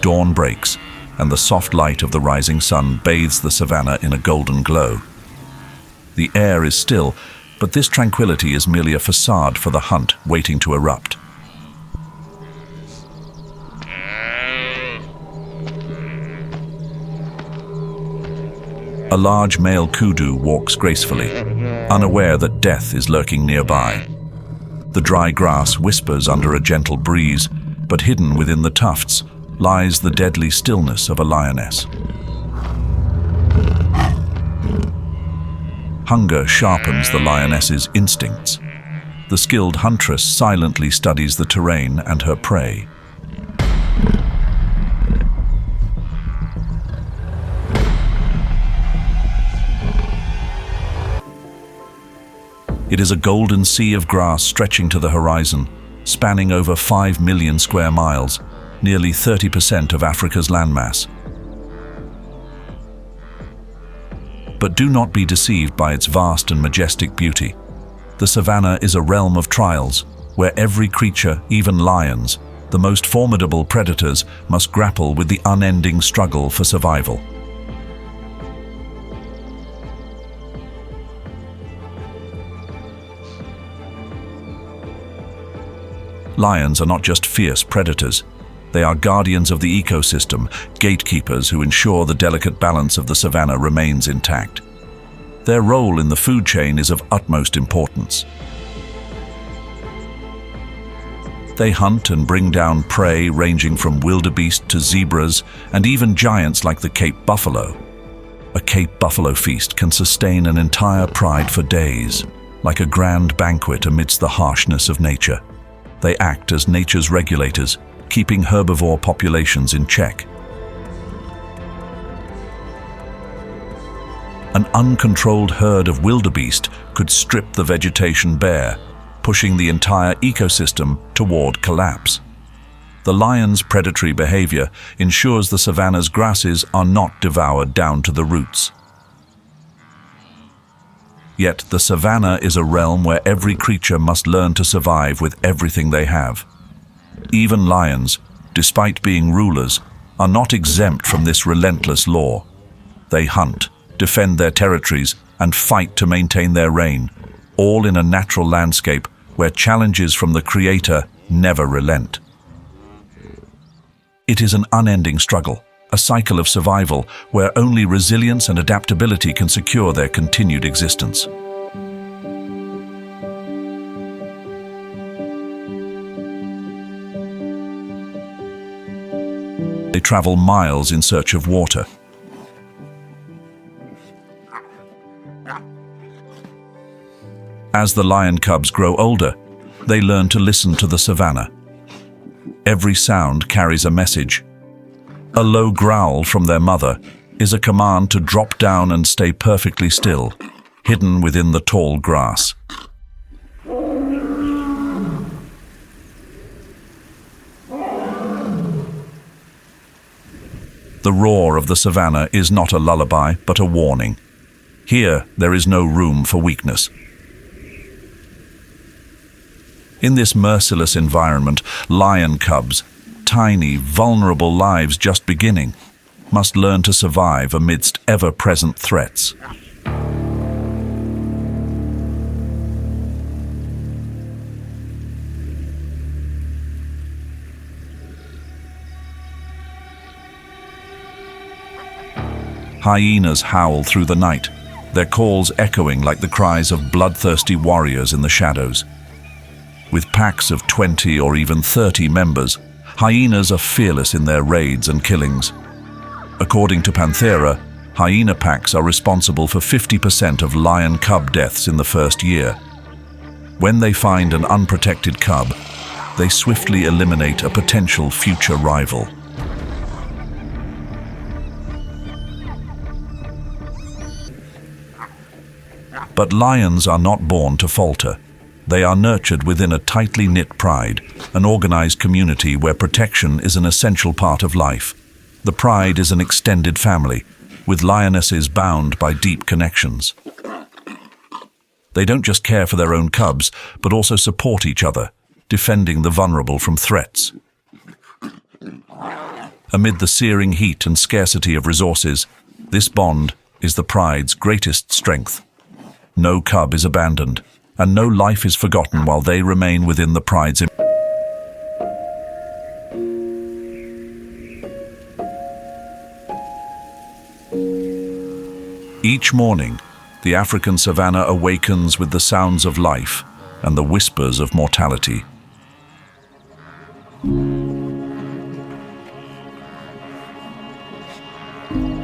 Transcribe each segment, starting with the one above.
Dawn breaks, and the soft light of the rising sun bathes the savanna in a golden glow. The air is still, but this tranquility is merely a facade for the hunt waiting to erupt. A large male kudu walks gracefully, unaware that death is lurking nearby. The dry grass whispers under a gentle breeze, but hidden within the tufts lies the deadly stillness of a lioness. Hunger sharpens the lioness's instincts. The skilled huntress silently studies the terrain and her prey. It is a golden sea of grass stretching to the horizon, spanning over 5 million square miles, nearly 30% of Africa's landmass. But do not be deceived by its vast and majestic beauty. The savanna is a realm of trials, where every creature, even lions, the most formidable predators, must grapple with the unending struggle for survival. Lions are not just fierce predators. They are guardians of the ecosystem, gatekeepers who ensure the delicate balance of the savanna remains intact. Their role in the food chain is of utmost importance. They hunt and bring down prey ranging from wildebeest to zebras and even giants like the Cape buffalo. A Cape buffalo feast can sustain an entire pride for days, like a grand banquet amidst the harshness of nature. They act as nature's regulators, keeping herbivore populations in check. An uncontrolled herd of wildebeest could strip the vegetation bare, pushing the entire ecosystem toward collapse. The lion's predatory behavior ensures the savanna's grasses are not devoured down to the roots. Yet the savanna is a realm where every creature must learn to survive with everything they have. Even lions, despite being rulers, are not exempt from this relentless law. They hunt, defend their territories, and fight to maintain their reign, all in a natural landscape where challenges from the Creator never relent. It is an unending struggle, a cycle of survival where only resilience and adaptability can secure their continued existence. They travel miles in search of water. As the lion cubs grow older, they learn to listen to the savanna. Every sound carries a message. A low growl from their mother is a command to drop down and stay perfectly still, hidden within the tall grass. The roar of the savanna is not a lullaby, but a warning. Here, there is no room for weakness. In this merciless environment, lion cubs, tiny, vulnerable lives just beginning, must learn to survive amidst ever-present threats. Hyenas howl through the night, their calls echoing like the cries of bloodthirsty warriors in the shadows. With packs of 20 or even 30 members, hyenas are fearless in their raids and killings. According to Panthera, hyena packs are responsible for 50% of lion cub deaths in the first year. When they find an unprotected cub, they swiftly eliminate a potential future rival. But lions are not born to falter. They are nurtured within a tightly knit pride, an organized community where protection is an essential part of life. The pride is an extended family, with lionesses bound by deep connections. They don't just care for their own cubs, but also support each other, defending the vulnerable from threats. Amid the searing heat and scarcity of resources, this bond is the pride's greatest strength. No cub is abandoned, and no life is forgotten while they remain within the pride's. Each morning, the African savanna awakens with the sounds of life and the whispers of mortality.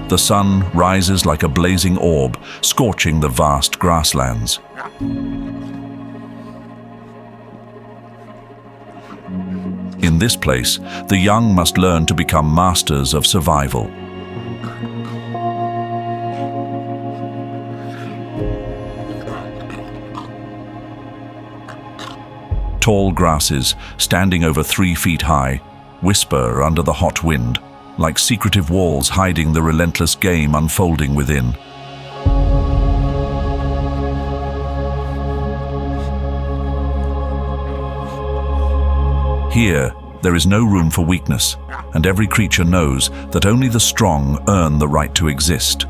The sun rises like a blazing orb, scorching the vast grasslands. In this place, the young must learn to become masters of survival. Tall grasses, standing over 3 feet high, whisper under the hot wind, like secretive walls hiding the relentless game unfolding within. Here, there is no room for weakness, and every creature knows that only the strong earn the right to exist.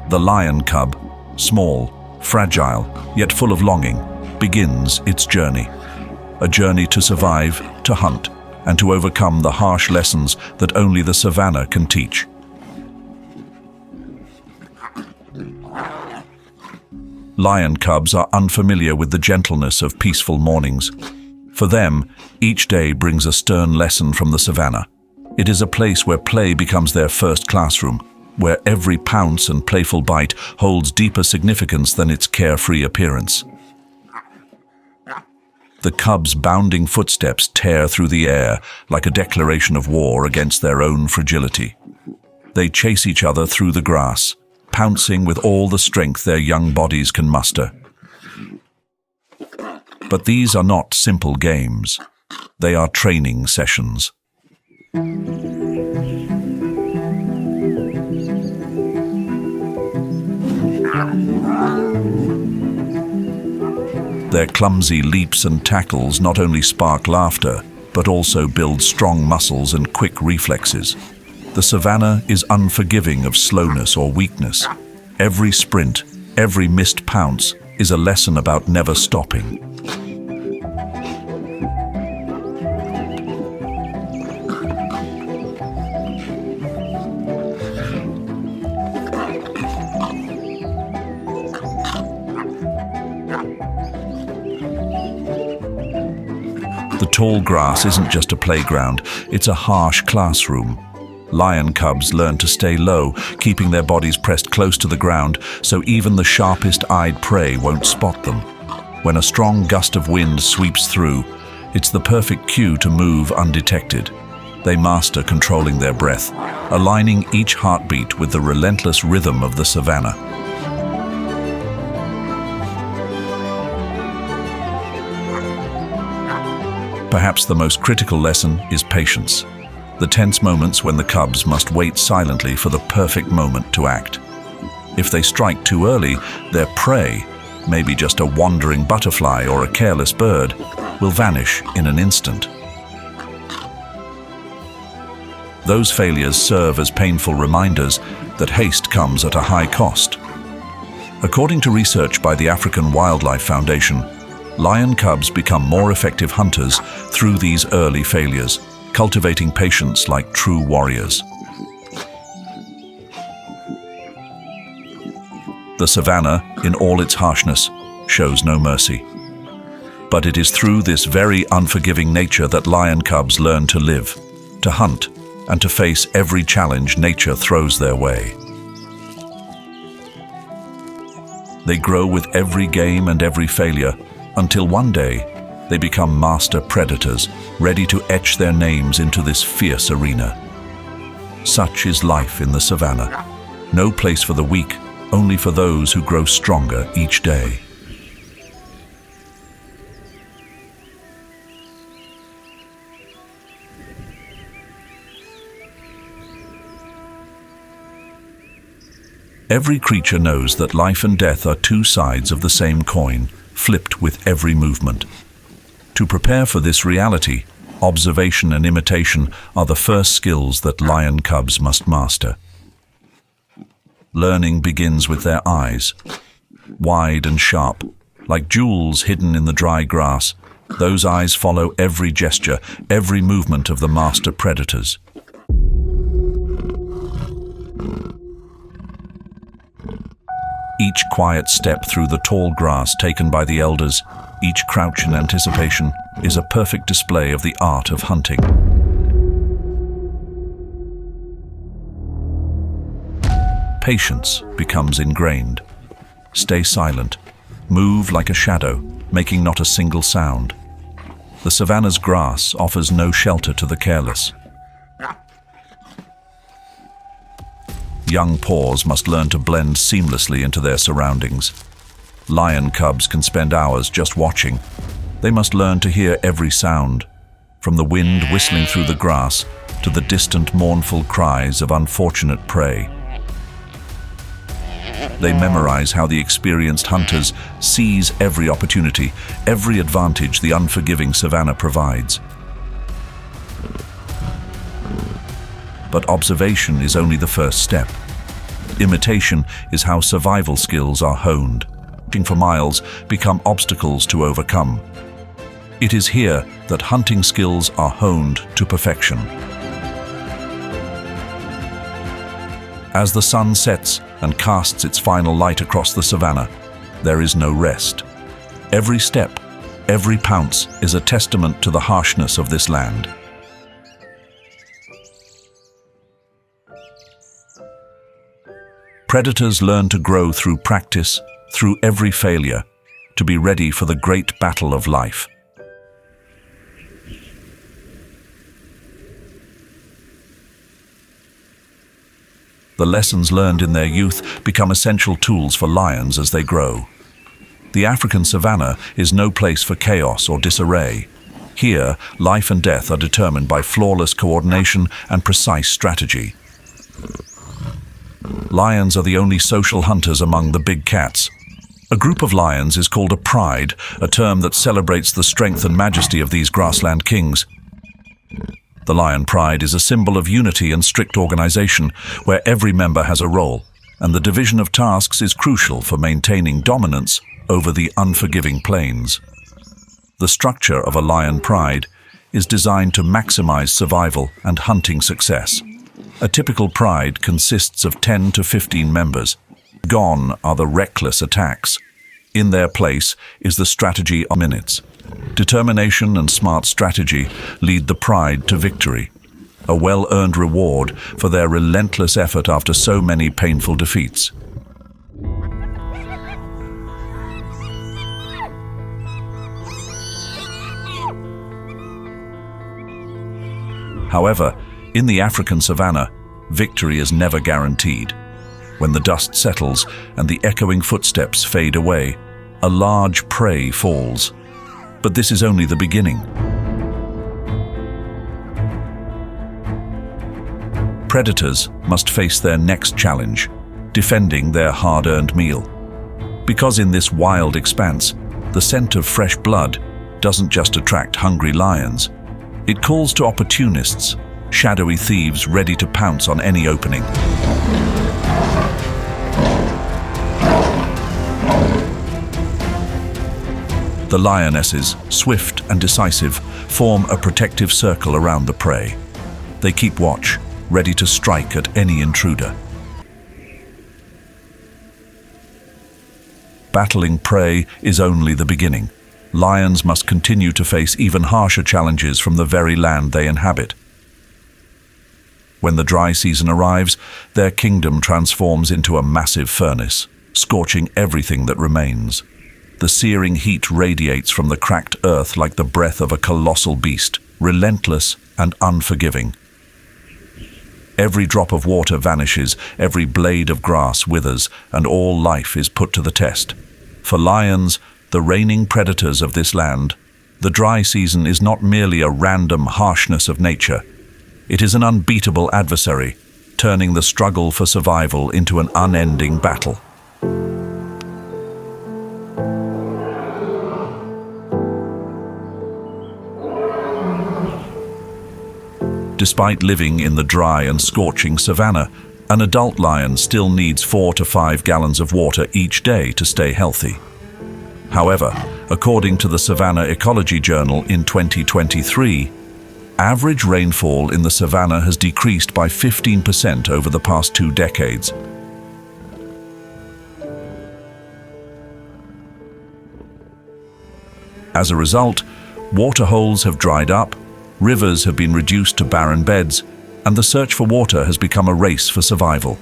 The lion cub, small, fragile, yet full of longing, begins its journey. A journey to survive, to hunt, and to overcome the harsh lessons that only the savanna can teach. Lion cubs are unfamiliar with the gentleness of peaceful mornings. For them, each day brings a stern lesson from the savanna. It is a place where play becomes their first classroom, where every pounce and playful bite holds deeper significance than its carefree appearance. The cubs' bounding footsteps tear through the air like a declaration of war against their own fragility. They chase each other through the grass, pouncing with all the strength their young bodies can muster. But these are not simple games. They are training sessions. Their clumsy leaps and tackles not only spark laughter, but also build strong muscles and quick reflexes. The savanna is unforgiving of slowness or weakness. Every sprint, every missed pounce is a lesson about never stopping. The tall grass isn't just a playground, it's a harsh classroom. Lion cubs learn to stay low, keeping their bodies pressed close to the ground so even the sharpest-eyed prey won't spot them. When a strong gust of wind sweeps through, it's the perfect cue to move undetected. They master controlling their breath, aligning each heartbeat with the relentless rhythm of the savanna. Perhaps the most critical lesson is patience. The tense moments when the cubs must wait silently for the perfect moment to act. If they strike too early, their prey, maybe just a wandering butterfly or a careless bird, will vanish in an instant. Those failures serve as painful reminders that haste comes at a high cost. According to research by the African Wildlife Foundation, lion cubs become more effective hunters through these early failures, cultivating patience like true warriors. The savanna, in all its harshness, shows no mercy. But it is through this very unforgiving nature that lion cubs learn to live, to hunt, and to face every challenge nature throws their way. They grow with every game and every failure, until one day they become master predators, ready to etch their names into this fierce arena. Such is life in the savanna. No place for the weak, only for those who grow stronger each day. Every creature knows that life and death are two sides of the same coin, flipped with every movement. To prepare for this reality, observation and imitation are the first skills that lion cubs must master. Learning begins with their eyes. Wide and sharp, like jewels hidden in the dry grass, those eyes follow every gesture, every movement of the master predators. Each quiet step through the tall grass taken by the elders, each crouch in anticipation, is a perfect display of the art of hunting. Patience becomes ingrained. Stay silent. Move like a shadow, making not a single sound. The savannah's grass offers no shelter to the careless. Young paws must learn to blend seamlessly into their surroundings. Lion cubs can spend hours just watching. They must learn to hear every sound, from the wind whistling through the grass to the distant mournful cries of unfortunate prey. They memorize how the experienced hunters seize every opportunity, every advantage the unforgiving savanna provides. But observation is only the first step. Imitation is how survival skills are honed. Hunting for miles become obstacles to overcome. It is here that hunting skills are honed to perfection. As the sun sets and casts its final light across the savanna, there is no rest. Every step, every pounce is a testament to the harshness of this land. Predators learn to grow through practice, through every failure, to be ready for the great battle of life. The lessons learned in their youth become essential tools for lions as they grow. The African savanna is no place for chaos or disarray. Here, life and death are determined by flawless coordination and precise strategy. Lions are the only social hunters among the big cats. A group of lions is called a pride, a term that celebrates the strength and majesty of these grassland kings. The lion pride is a symbol of unity and strict organization, where every member has a role, and the division of tasks is crucial for maintaining dominance over the unforgiving plains. The structure of a lion pride is designed to maximize survival and hunting success. A typical pride consists of 10 to 15 members. Gone are the reckless attacks. In their place is the strategy of minutes. Determination and smart strategy lead the pride to victory, a well-earned reward for their relentless effort after so many painful defeats. However, in the African savanna, victory is never guaranteed. When the dust settles and the echoing footsteps fade away, a large prey falls. But this is only the beginning. Predators must face their next challenge, defending their hard-earned meal. Because in this wild expanse, the scent of fresh blood doesn't just attract hungry lions. It calls to opportunists, shadowy thieves ready to pounce on any opening. The lionesses, swift and decisive, form a protective circle around the prey. They keep watch, ready to strike at any intruder. Battling prey is only the beginning. Lions must continue to face even harsher challenges from the very land they inhabit. When the dry season arrives, their kingdom transforms into a massive furnace, scorching everything that remains. The searing heat radiates from the cracked earth like the breath of a colossal beast, relentless and unforgiving. Every drop of water vanishes, every blade of grass withers, and all life is put to the test. For lions, the reigning predators of this land, the dry season is not merely a random harshness of nature. It is an unbeatable adversary, turning the struggle for survival into an unending battle. Despite living in the dry and scorching savanna, an adult lion still needs 4 to 5 gallons of water each day to stay healthy. However, according to the Savannah Ecology Journal in 2023, average rainfall in the savanna has decreased by 15% over the past 2 decades. As a result, waterholes have dried up, rivers have been reduced to barren beds, and the search for water has become a race for survival.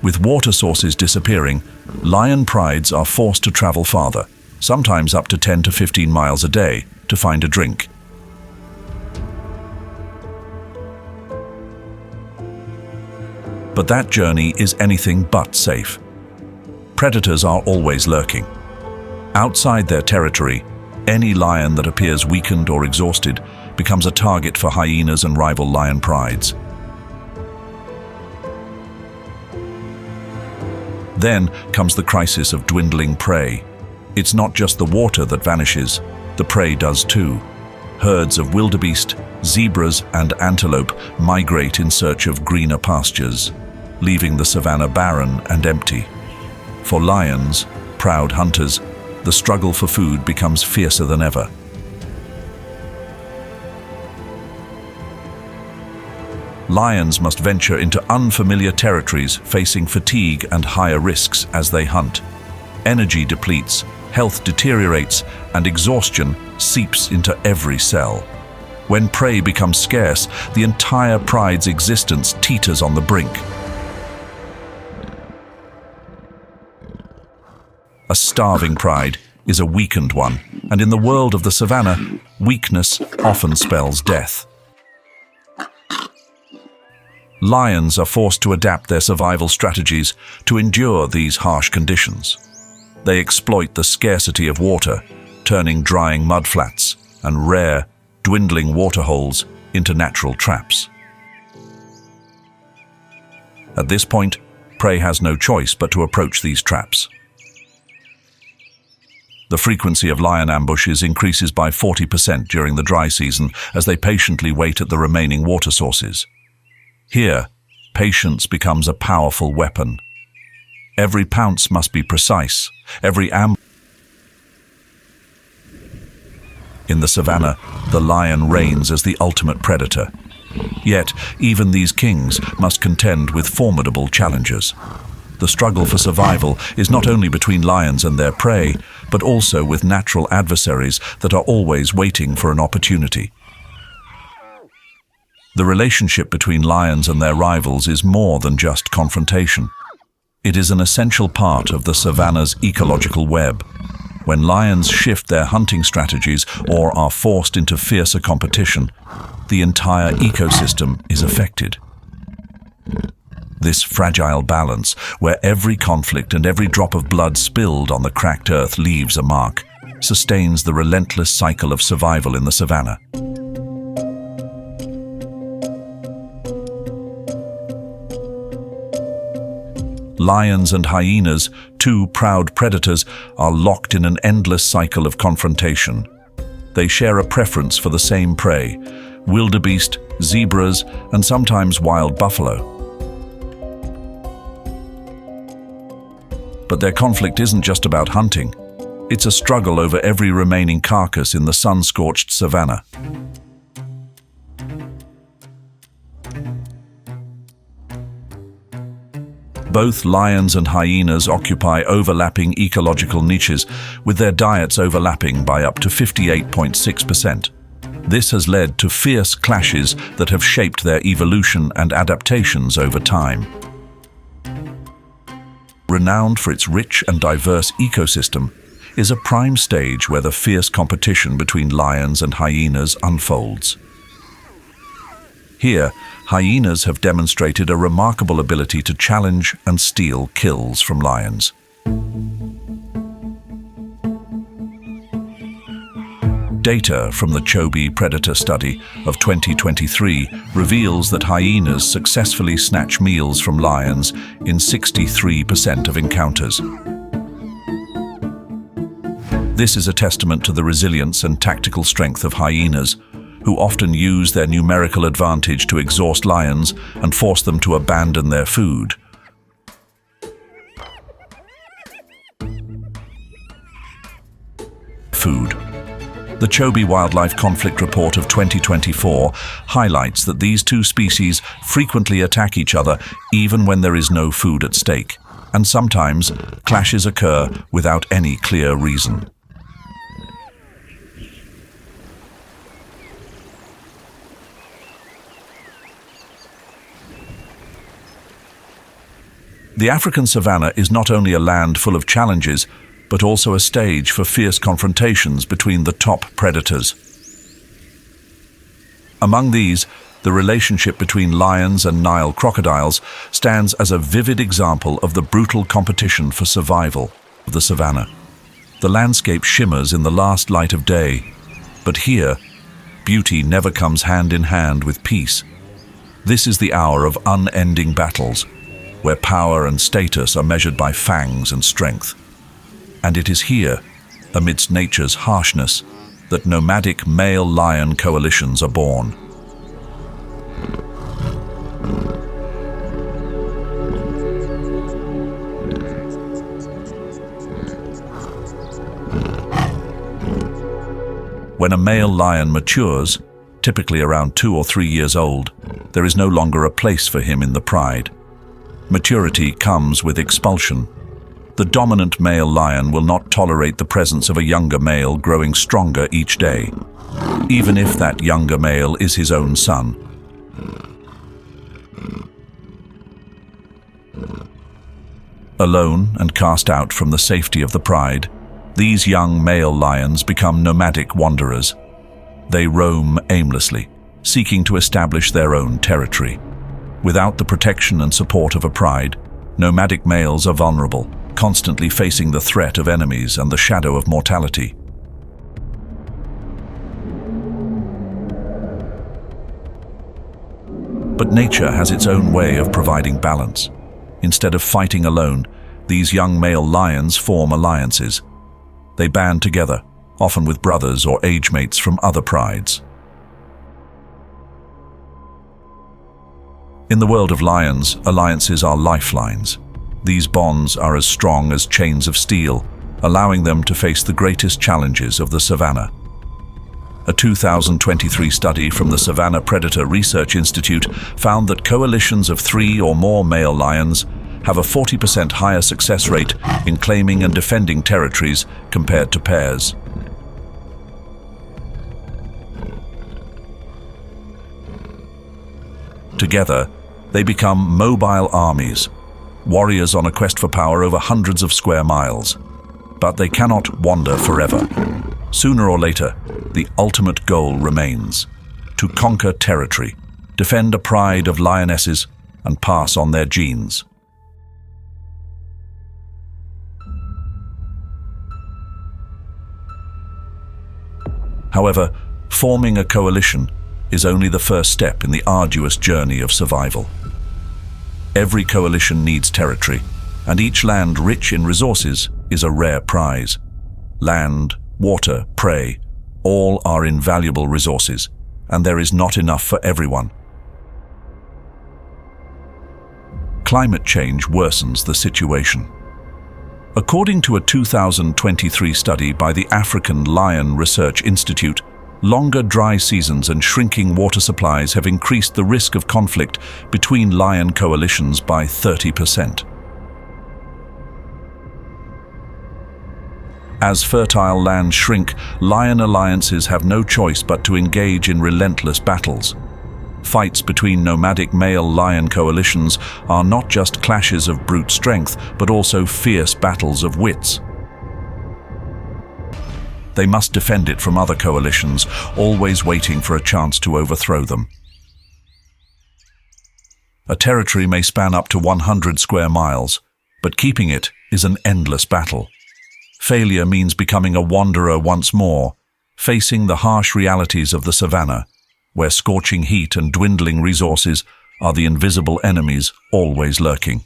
With water sources disappearing, lion prides are forced to travel farther, sometimes up to 10 to 15 miles a day, to find a drink. But that journey is anything but safe. Predators are always lurking. Outside their territory, any lion that appears weakened or exhausted becomes a target for hyenas and rival lion prides. Then comes the crisis of dwindling prey. It's not just the water that vanishes, the prey does too. Herds of wildebeest, zebras, and antelope migrate in search of greener pastures, leaving the savanna barren and empty. For lions, proud hunters, the struggle for food becomes fiercer than ever. Lions must venture into unfamiliar territories, facing fatigue and higher risks as they hunt. Energy depletes, health deteriorates, and exhaustion seeps into every cell. When prey becomes scarce, the entire pride's existence teeters on the brink. A starving pride is a weakened one, and in the world of the savanna, weakness often spells death. Lions are forced to adapt their survival strategies to endure these harsh conditions. They exploit the scarcity of water, turning drying mudflats and rare, dwindling waterholes into natural traps. At this point, prey has no choice but to approach these traps. The frequency of lion ambushes increases by 40% during the dry season as they patiently wait at the remaining water sources. Here, patience becomes a powerful weapon. Every pounce must be precise, every ambush. In the savanna, the lion reigns as the ultimate predator. Yet, even these kings must contend with formidable challenges. The struggle for survival is not only between lions and their prey, but also with natural adversaries that are always waiting for an opportunity. The relationship between lions and their rivals is more than just confrontation. It is an essential part of the savanna's ecological web. When lions shift their hunting strategies or are forced into fiercer competition, the entire ecosystem is affected. This fragile balance, where every conflict and every drop of blood spilled on the cracked earth leaves a mark, sustains the relentless cycle of survival in the savanna. Lions and hyenas, two proud predators, are locked in an endless cycle of confrontation. They share a preference for the same prey: wildebeest, zebras, and sometimes wild buffalo. But their conflict isn't just about hunting. It's a struggle over every remaining carcass in the sun-scorched savanna. Both lions and hyenas occupy overlapping ecological niches, with their diets overlapping by up to 58.6%. This has led to fierce clashes that have shaped their evolution and adaptations over time. Renowned for its rich and diverse ecosystem, is a prime stage where the fierce competition between lions and hyenas unfolds. Here, hyenas have demonstrated a remarkable ability to challenge and steal kills from lions. Data from the Chobe Predator Study of 2023 reveals that hyenas successfully snatch meals from lions in 63% of encounters. This is a testament to the resilience and tactical strength of hyenas, who often use their numerical advantage to exhaust lions and force them to abandon their food. The Chobe Wildlife Conflict Report of 2024 highlights that these two species frequently attack each other even when there is no food at stake, and sometimes clashes occur without any clear reason. The African savanna is not only a land full of challenges, but also a stage for fierce confrontations between the top predators. Among these, the relationship between lions and Nile crocodiles stands as a vivid example of the brutal competition for survival of the savanna. The landscape shimmers in the last light of day, but here, beauty never comes hand in hand with peace. This is the hour of unending battles, where power and status are measured by fangs and strength. And it is here, amidst nature's harshness, that nomadic male lion coalitions are born. When a male lion matures, typically around 2 or 3 years old, there is no longer a place for him in the pride. Maturity comes with expulsion. The dominant male lion will not tolerate the presence of a younger male growing stronger each day, even if that younger male is his own son. Alone and cast out from the safety of the pride, these young male lions become nomadic wanderers. They roam aimlessly, seeking to establish their own territory. Without the protection and support of a pride, nomadic males are vulnerable, constantly facing the threat of enemies and the shadow of mortality. But nature has its own way of providing balance. Instead of fighting alone, these young male lions form alliances. They band together, often with brothers or age mates from other prides. In the world of lions, alliances are lifelines. These bonds are as strong as chains of steel, allowing them to face the greatest challenges of the savanna. A 2023 study from the Savannah Predator Research Institute found that coalitions of 3 or more male lions have a 40% higher success rate in claiming and defending territories compared to pairs. Together, they become mobile armies, warriors on a quest for power over hundreds of square miles. But they cannot wander forever. Sooner or later, the ultimate goal remains: to conquer territory, defend a pride of lionesses, and pass on their genes. However, forming a coalition is only the first step in the arduous journey of survival. Every coalition needs territory, and each land rich in resources is a rare prize. Land, water, prey, all are invaluable resources, and there is not enough for everyone. Climate change worsens the situation. According to a 2023 study by the African Lion Research Institute, longer dry seasons and shrinking water supplies have increased the risk of conflict between lion coalitions by 30%. As fertile lands shrink, lion alliances have no choice but to engage in relentless battles. Fights between nomadic male lion coalitions are not just clashes of brute strength, but also fierce battles of wits. They must defend it from other coalitions, always waiting for a chance to overthrow them. A territory may span up to 100 square miles, but keeping it is an endless battle. Failure means becoming a wanderer once more, facing the harsh realities of the savanna, where scorching heat and dwindling resources are the invisible enemies always lurking.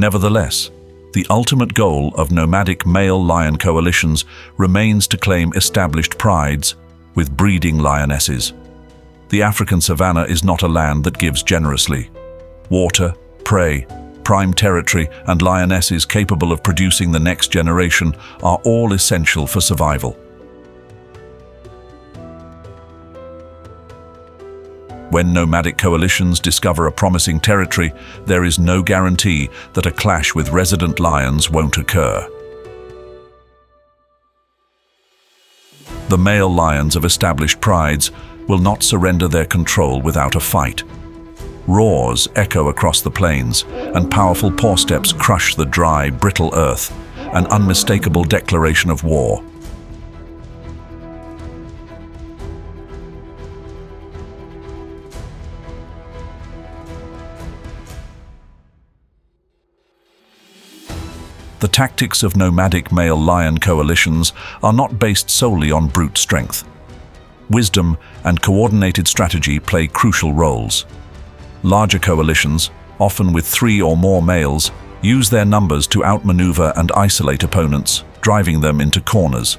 Nevertheless, the ultimate goal of nomadic male lion coalitions remains to claim established prides with breeding lionesses. The African savanna is not a land that gives generously. Water, prey, prime territory, and lionesses capable of producing the next generation are all essential for survival. When nomadic coalitions discover a promising territory, there is no guarantee that a clash with resident lions won't occur. The male lions of established prides will not surrender their control without a fight. Roars echo across the plains, and powerful paw steps crush the dry, brittle earth, an unmistakable declaration of war. The tactics of nomadic male lion coalitions are not based solely on brute strength. Wisdom and coordinated strategy play crucial roles. Larger coalitions, often with 3 or more males, use their numbers to outmaneuver and isolate opponents, driving them into corners.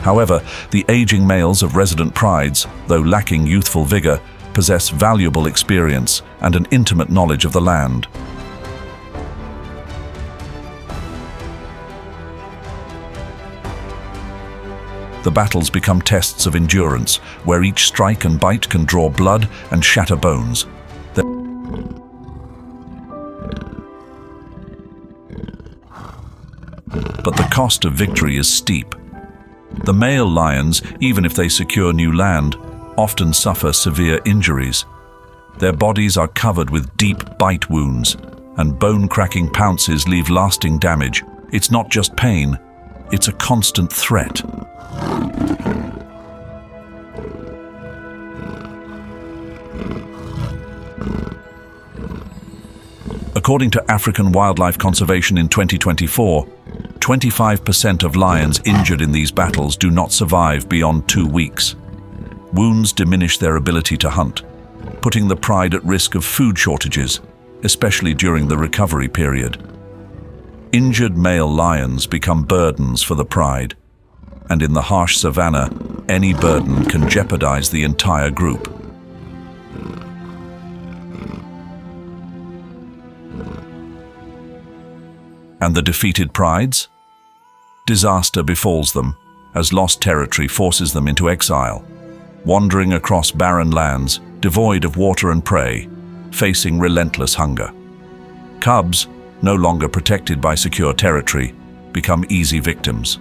However, the aging males of resident prides, though lacking youthful vigor, possess valuable experience and an intimate knowledge of the land. The battles become tests of endurance, where each strike and bite can draw blood and shatter bones. But the cost of victory is steep. The male lions, even if they secure new land, often suffer severe injuries. Their bodies are covered with deep bite wounds, and bone-cracking pounces leave lasting damage. It's not just pain, it's a constant threat. According to African Wildlife Conservation in 2024, 25% of lions injured in these battles do not survive beyond 2 weeks. Wounds diminish their ability to hunt, putting the pride at risk of food shortages, especially during the recovery period. Injured male lions become burdens for the pride, and in the harsh savanna, any burden can jeopardize the entire group. And the defeated prides? Disaster befalls them, as lost territory forces them into exile, wandering across barren lands, devoid of water and prey, facing relentless hunger. Cubs, no longer protected by secure territory, become easy victims.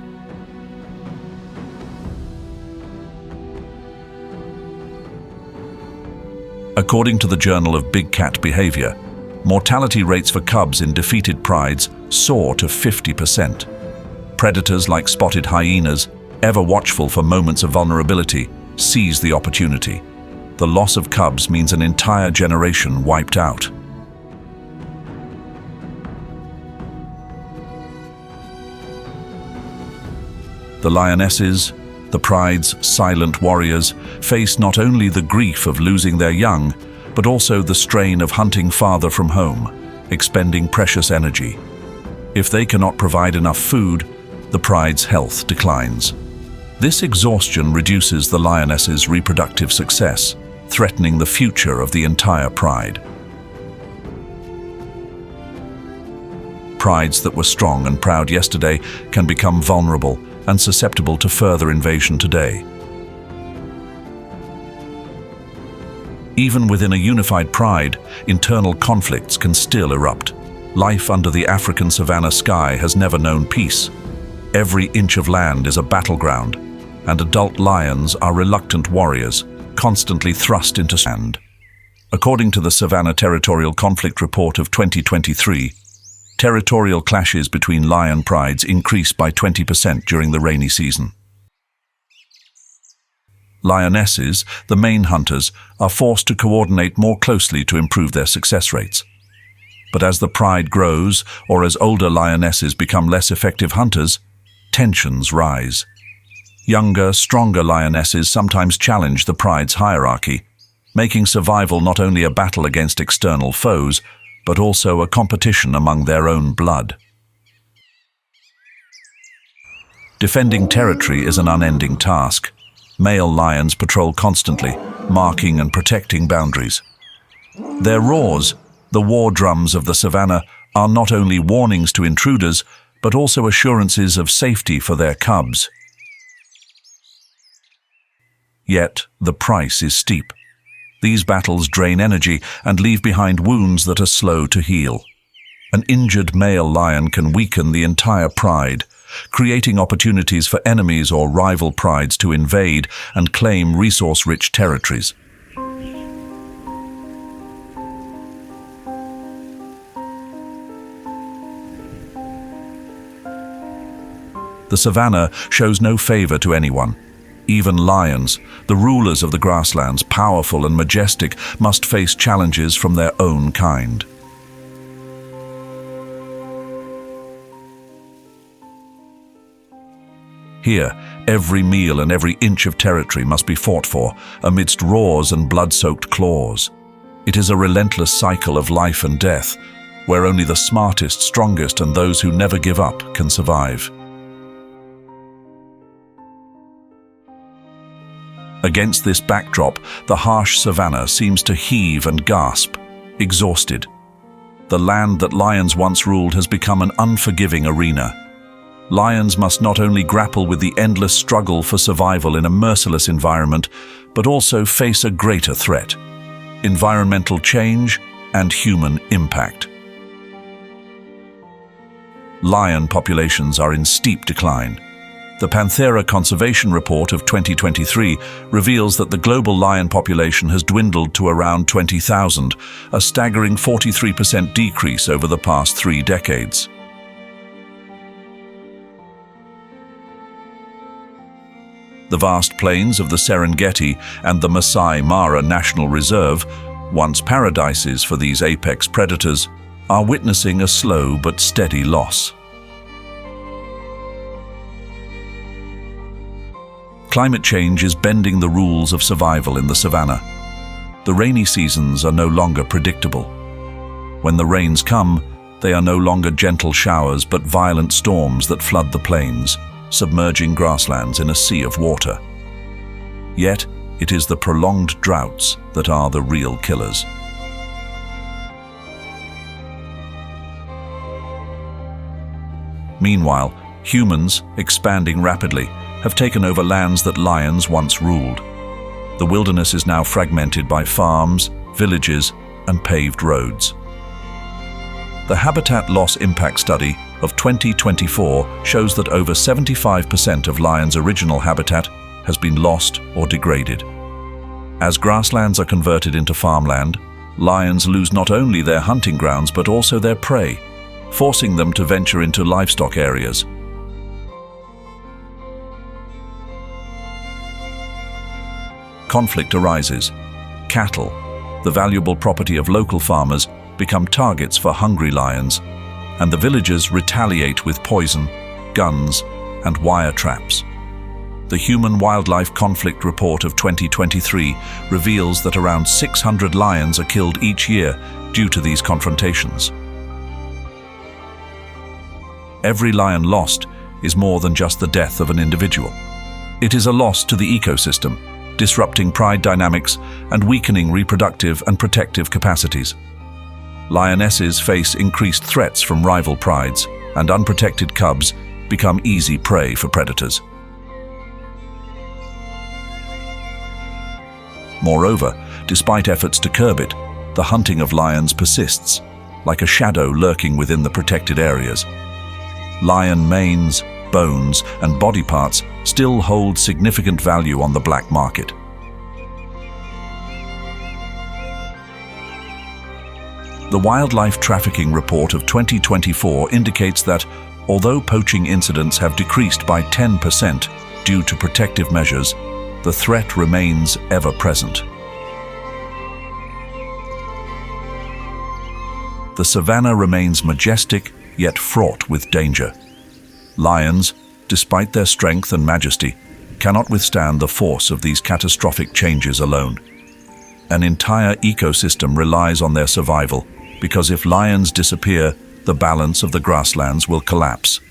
According to the Journal of Big Cat Behavior, mortality rates for cubs in defeated prides soar to 50%. Predators like spotted hyenas, ever watchful for moments of vulnerability, seize the opportunity. The loss of cubs means an entire generation wiped out. The lionesses, the pride's silent warriors, face not only the grief of losing their young, but also the strain of hunting farther from home, expending precious energy. If they cannot provide enough food, the pride's health declines. This exhaustion reduces the lioness's reproductive success, threatening the future of the entire pride. Prides that were strong and proud yesterday can become vulnerable and susceptible to further invasion today. Even within a unified pride, internal conflicts can still erupt. Life under the African savanna sky has never known peace. Every inch of land is a battleground, and adult lions are reluctant warriors, constantly thrust into sand. According to the Savannah Territorial Conflict Report of 2023, territorial clashes between lion prides increased by 20% during the rainy season. Lionesses, the main hunters, are forced to coordinate more closely to improve their success rates. But as the pride grows, or as older lionesses become less effective hunters, tensions rise. Younger, stronger lionesses sometimes challenge the pride's hierarchy, making survival not only a battle against external foes, but also a competition among their own blood. Defending territory is an unending task. Male lions patrol constantly, marking and protecting boundaries. Their roars, the war drums of the savannah, are not only warnings to intruders, but also assurances of safety for their cubs. Yet, the price is steep. These battles drain energy and leave behind wounds that are slow to heal. An injured male lion can weaken the entire pride, creating opportunities for enemies or rival prides to invade and claim resource-rich territories. The savannah shows no favor to anyone. Even lions, the rulers of the grasslands, powerful and majestic, must face challenges from their own kind. Here, every meal and every inch of territory must be fought for, amidst roars and blood-soaked claws. It is a relentless cycle of life and death, where only the smartest, strongest, and those who never give up can survive. Against this backdrop, the harsh savannah seems to heave and gasp, exhausted. The land that lions once ruled has become an unforgiving arena. Lions must not only grapple with the endless struggle for survival in a merciless environment, but also face a greater threat: environmental change and human impact. Lion populations are in steep decline. The Panthera Conservation Report of 2023 reveals that the global lion population has dwindled to around 20,000, a staggering 43% decrease over the past 3 decades. The vast plains of the Serengeti and the Masai Mara National Reserve, once paradises for these apex predators, are witnessing a slow but steady loss. Climate change is bending the rules of survival in the savannah. The rainy seasons are no longer predictable. When the rains come, they are no longer gentle showers but violent storms that flood the plains, submerging grasslands in a sea of water. Yet, it is the prolonged droughts that are the real killers. Meanwhile, humans, expanding rapidly, have taken over lands that lions once ruled. The wilderness is now fragmented by farms, villages, and paved roads. The Habitat Loss Impact Study of 2024 shows that over 75% of lions' original habitat has been lost or degraded. As grasslands are converted into farmland, lions lose not only their hunting grounds but also their prey, forcing them to venture into livestock areas. Conflict arises. Cattle, the valuable property of local farmers, become targets for hungry lions, and the villagers retaliate with poison, guns, and wire traps. The Human Wildlife Conflict Report of 2023 reveals that around 600 lions are killed each year due to these confrontations. Every lion lost is more than just the death of an individual. It is a loss to the ecosystem, disrupting pride dynamics and weakening reproductive and protective capacities. Lionesses face increased threats from rival prides, and unprotected cubs become easy prey for predators. Moreover, despite efforts to curb it, the hunting of lions persists, like a shadow lurking within the protected areas. Lion manes, bones, and body parts still hold significant value on the black market. The Wildlife Trafficking Report of 2024 indicates that, although poaching incidents have decreased by 10% due to protective measures, the threat remains ever present. The savannah remains majestic yet fraught with danger. Lions, despite their strength and majesty, cannot withstand the force of these catastrophic changes alone. An entire ecosystem relies on their survival, because if lions disappear, the balance of the grasslands will collapse.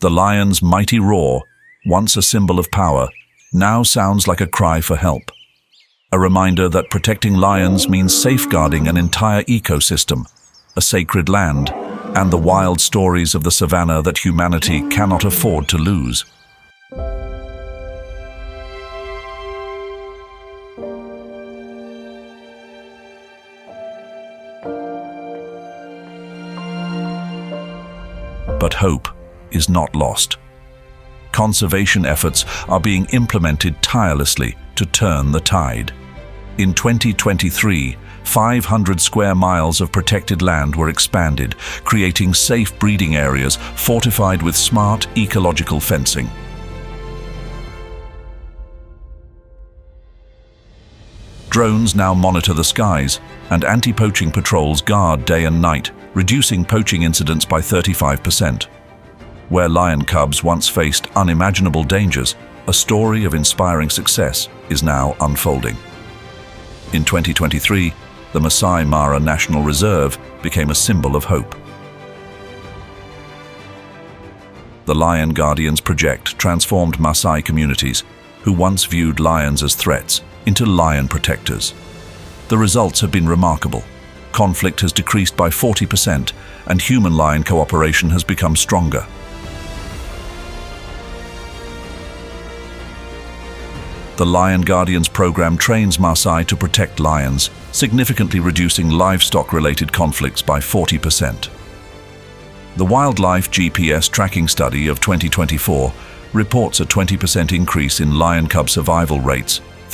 The lion's mighty roar, once a symbol of power, now sounds like a cry for help. A reminder that protecting lions means safeguarding an entire ecosystem, a sacred land, and the wild stories of the savannah that humanity cannot afford to lose. But hope is not lost. Conservation efforts are being implemented tirelessly to turn the tide. In 2023, 500 square miles of protected land were expanded, creating safe breeding areas fortified with smart ecological fencing. Drones now monitor the skies, and anti-poaching patrols guard day and night, reducing poaching incidents by 35%. Where lion cubs once faced unimaginable dangers, a story of inspiring success is now unfolding. In 2023, the Masai Mara National Reserve became a symbol of hope. The Lion Guardians project transformed Maasai communities, who once viewed lions as threats, into lion protectors. The results have been remarkable. Conflict has decreased by 40%, and human-lion cooperation has become stronger. The Lion Guardians program trains Maasai to protect lions, significantly reducing livestock-related conflicts by 40%. The Wildlife GPS tracking study of 2024 reports a 20% increase in lion cub survival rates